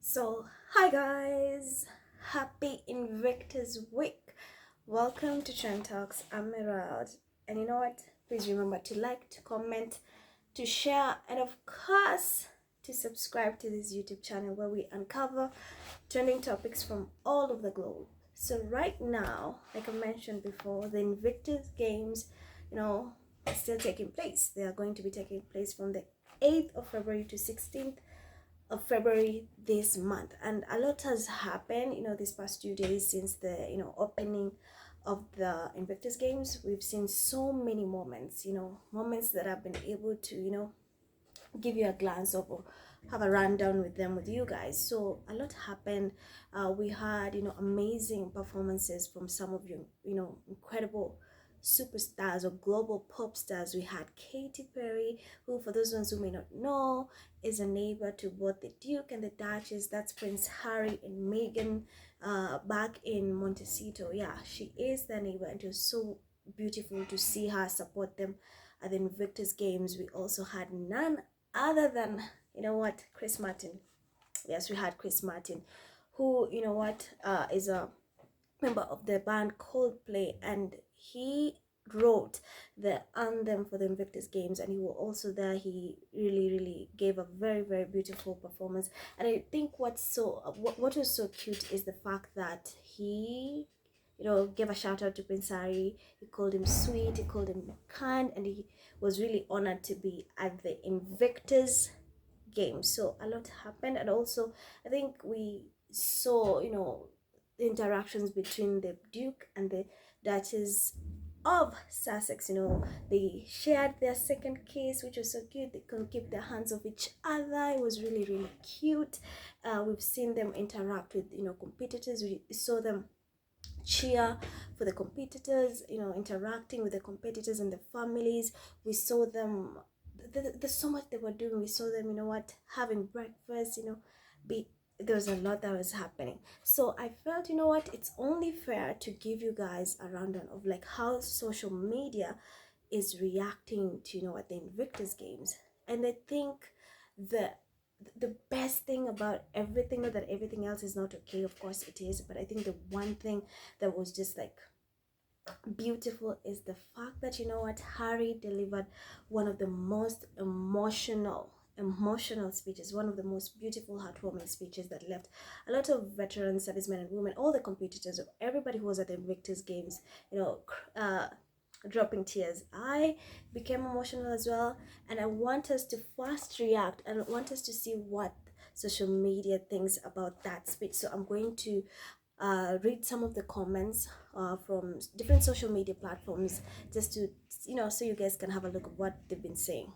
So, hi guys, happy Invictus week. Welcome to Trend Talks. I'm Merald, and you know what? Please remember to like, to comment, to share, and of course, to subscribe to this YouTube channel where we uncover trending topics from all over the globe. So, right now, like I mentioned before, the Invictus Games, are still taking place. They are going to be taking place from the 8th of February to 16th of February this month, and a lot has happened these past 2 days since the opening of the Invictus Games. We've seen so many moments, moments that I've been able to give you a glance of or have a rundown with them with you guys. So a lot happened. We had amazing performances from some of you incredible superstars or global pop stars. We had Katy Perry, who, for those ones who may not know, is a neighbor to both the Duke and the Duchess. That's Prince Harry and Meghan, back in Montecito. Yeah, she is the neighbor, and it was so beautiful to see her support them at the Invictus Games. We also had none other than Chris Martin. Yes, we had Chris Martin, who is a member of the band Coldplay, and he wrote the anthem for the Invictus Games, and he was also there. He really gave a very beautiful performance. And I think what was so cute is the fact that he gave a shout out to Prince Harry. He called him sweet, he called him kind, and he was really honored to be at the Invictus Games. So a lot happened, and also I think we saw the interactions between the Duke and the Duchess of Sussex. They shared their second kiss, which was so cute. They couldn't keep their hands off each other. It was really cute. We've seen them interact with competitors. We saw them cheer for the competitors, interacting with the competitors and the families. We saw them, there's so much they were doing. We saw them having breakfast, be there was a lot that was happening. So I felt it's only fair to give you guys a rundown of like how social media is reacting to at the Invictus Games. And I think the best thing about everything, not that everything else is not okay, of course it is, but I think the one thing that was just like beautiful is the fact that Harry delivered one of the most emotional speeches, one of the most beautiful, heartwarming speeches that left a lot of veteran servicemen and women, all the competitors, everybody who was at the Invictus Games, dropping tears. I became emotional as well, and I want us to fast react, and I want us to see what social media thinks about that speech. So I'm going to read some of the comments from different social media platforms, just to so you guys can have a look at what they've been saying.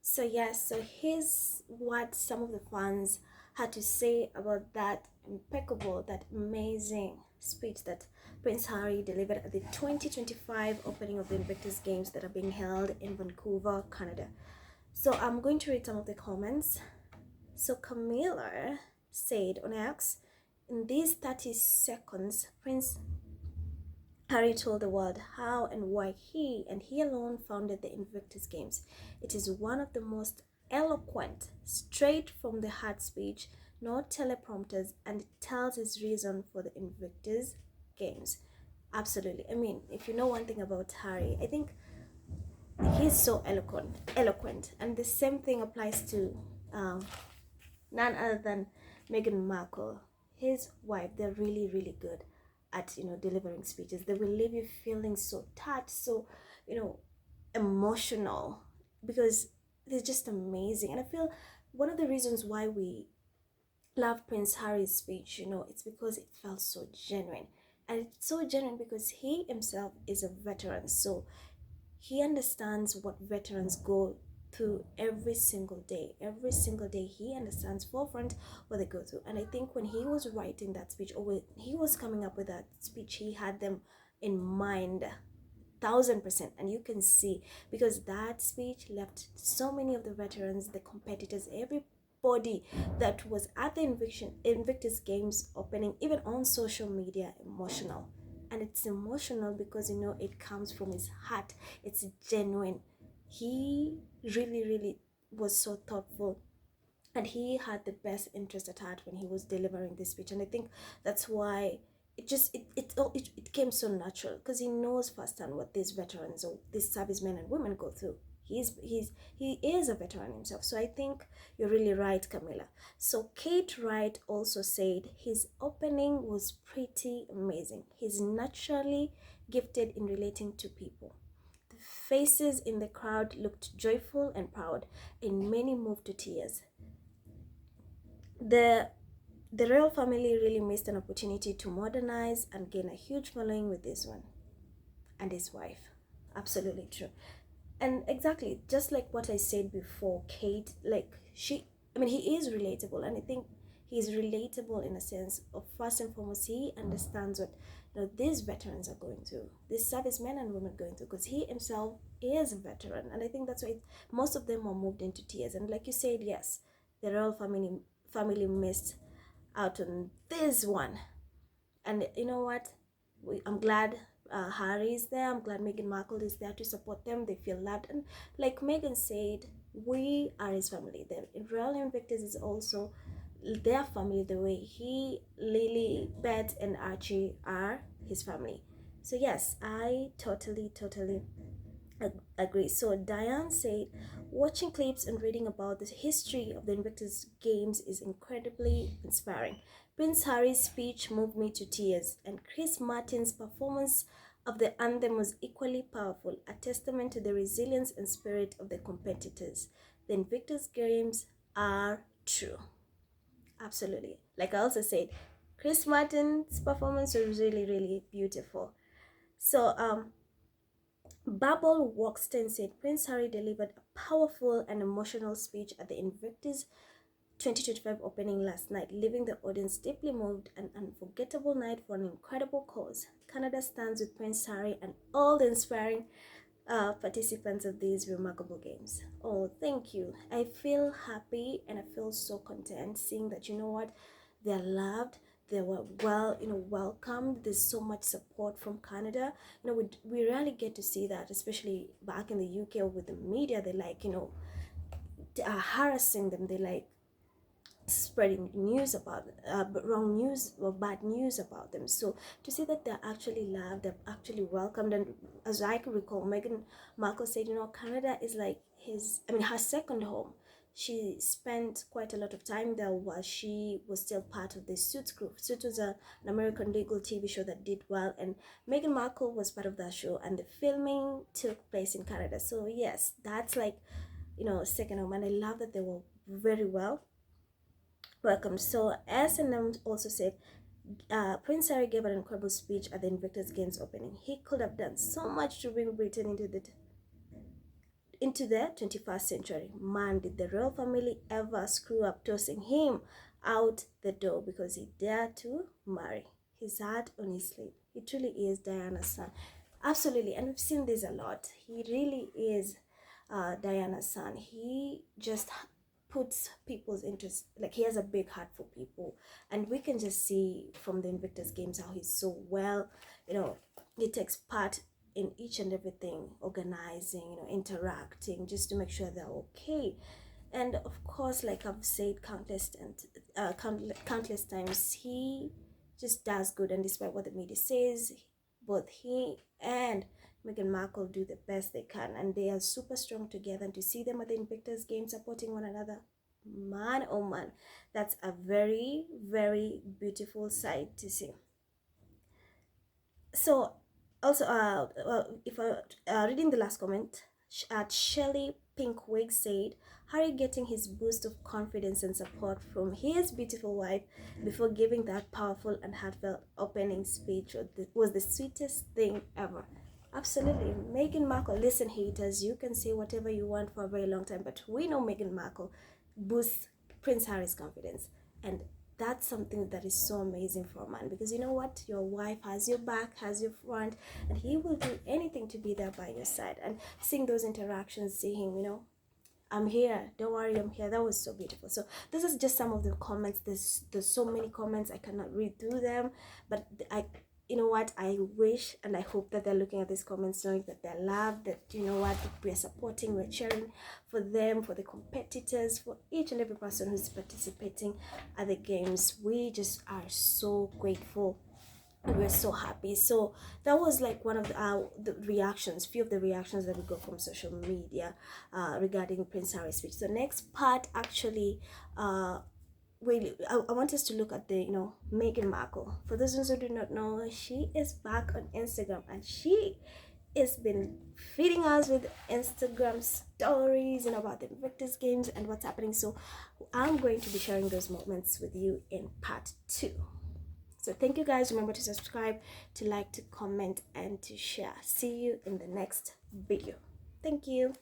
So yes, so here's what some of the fans had to say about that impeccable, that amazing speech that Prince Harry delivered at the 2025 opening of the Invictus Games that are being held in Vancouver, Canada. So I'm going to read some of the comments. So Camilla said on X, in these 30 seconds, Prince Harry told the world how and why he and he alone founded the Invictus Games. It is one of the most eloquent, straight from the heart speech, no teleprompters, and it tells his reason for the Invictus Games. Absolutely. I mean, if you know one thing about Harry, I think he's so eloquent, and the same thing applies to none other than Meghan Markle, his wife. They're really good at delivering speeches. They will leave you feeling so touched, so emotional, because they're just amazing. And I feel one of the reasons why we love Prince Harry's speech, it's because it felt so genuine. And it's so genuine because he himself is a veteran, so he understands what veterans go through every single day. Every single day he understands forefront what they go through. And I think when he was writing that speech, or when he was coming up with that speech, he had them in mind 1000%. And you can see, because that speech left so many of the veterans, the competitors, everybody that was at the Invictus Games opening, even on social media, emotional. And it's emotional because it comes from his heart. It's genuine. He really was so thoughtful and he had the best interest at heart when he was delivering this speech. And I think that's why it came so natural, because he knows firsthand what these veterans or these servicemen and women go through. He is a veteran himself. So I think you're really right, Camilla. So Kate Wright also said his opening was pretty amazing. He's naturally gifted in relating to people. The faces in the crowd looked joyful and proud, and many moved to tears. The the royal family really missed an opportunity to modernize and gain a huge following with this one and his wife. Absolutely true. And exactly, just like what I said before, Kate, like I mean, he is relatable, and I think he's relatable in a sense of, first and foremost, he understands what these veterans are going through, these servicemen and women going through, because he himself is a veteran, and I think that's why most of them are moved into tears. And like you said, yes, the royal family missed out on this one. And you know what? I'm glad Harry is there. I'm glad Meghan Markle is there to support them. They feel loved. And like Meghan said, we are his family. The Royal Invictus is also their family, the way he, Lily, Beth, and Archie are his family. So yes, I totally agree. So Diane said, watching clips and reading about the history of the Invictus Games is incredibly inspiring. Prince Harry's speech moved me to tears, and Chris Martin's performance of the anthem was equally powerful, a testament to the resilience and spirit of the competitors. The Invictus Games are true. Absolutely. Like I also said, Chris Martin's performance was really beautiful. So Babel Waxton said Prince Harry delivered a powerful and emotional speech at the Invictus 2025 opening last night, leaving the audience deeply moved. An unforgettable night for an incredible cause. Canada stands with Prince Harry and all the inspiring participants of these remarkable games. Oh, thank you. I feel happy and I feel so content seeing that, you know what, they're loved, they were welcomed. There's so much support from Canada. We rarely get to see that, especially back in the UK or with the media. They like, they are harassing them. They like spreading news about wrong news or bad news about them. So to see that they're actually loved, they're actually welcomed, and as I can recall, Meghan Markle said, Canada is like her second home. She spent quite a lot of time there while she was still part of the Suits group. Suits was an American legal TV show that did well, and Meghan Markle was part of that show, and the filming took place in Canada. So yes, that's like, second home, and I love that they were very welcome. So S&M also said Prince Harry gave an incredible speech at the Invictus Games opening. He could have done so much to bring Britain into the 21st century. Man, did the royal family ever screw up tossing him out the door because he dared to marry. His heart on his sleeve. He truly is Diana's son. Absolutely, and we've seen this a lot. He really is Diana's son. He just puts people's interest, like he has a big heart for people, and we can just see from the Invictus Games how he's so well, he takes part in each and everything, organizing, interacting, just to make sure they're okay. And of course, like I've said countless times, he just does good, and despite what the media says, both he and Meghan Markle do the best they can, and they are super strong together. And to see them at the Invictus Game supporting one another, man, oh man, that's a very beautiful sight to see. So also, if reading the last comment, Shelley Pinkwig said, Harry getting his boost of confidence and support from his beautiful wife before giving that powerful and heartfelt opening speech was the sweetest thing ever. Absolutely. Meghan Markle, listen haters, you can say whatever you want for a very long time, but we know Meghan Markle boosts Prince Harry's confidence, and that's something that is so amazing for a man, because you know what, your wife has your back, has your front, and he will do anything to be there by your side. And seeing those interactions, seeing him, I'm here, don't worry, I'm here, that was so beautiful. So this is just some of the comments. There's so many comments, I cannot read through them, but you know what, I wish and I hope that they're looking at these comments knowing that they're loved, that you know what, we're supporting, we're cheering for them, for the competitors, for each and every person who's participating at the games. We just are so grateful. We're so happy. So that was like one of the reactions, few of the reactions that we got from social media regarding Prince Harry's speech. The next part actually I want us to look at the Meghan Markle. For those who do not know, she is back on Instagram and she has been feeding us with Instagram stories and about the Invictus games and what's happening. So I'm going to be sharing those moments with you in part 2. So thank you guys. Remember to subscribe, to like, to comment, and to share. See you in the next video. Thank you.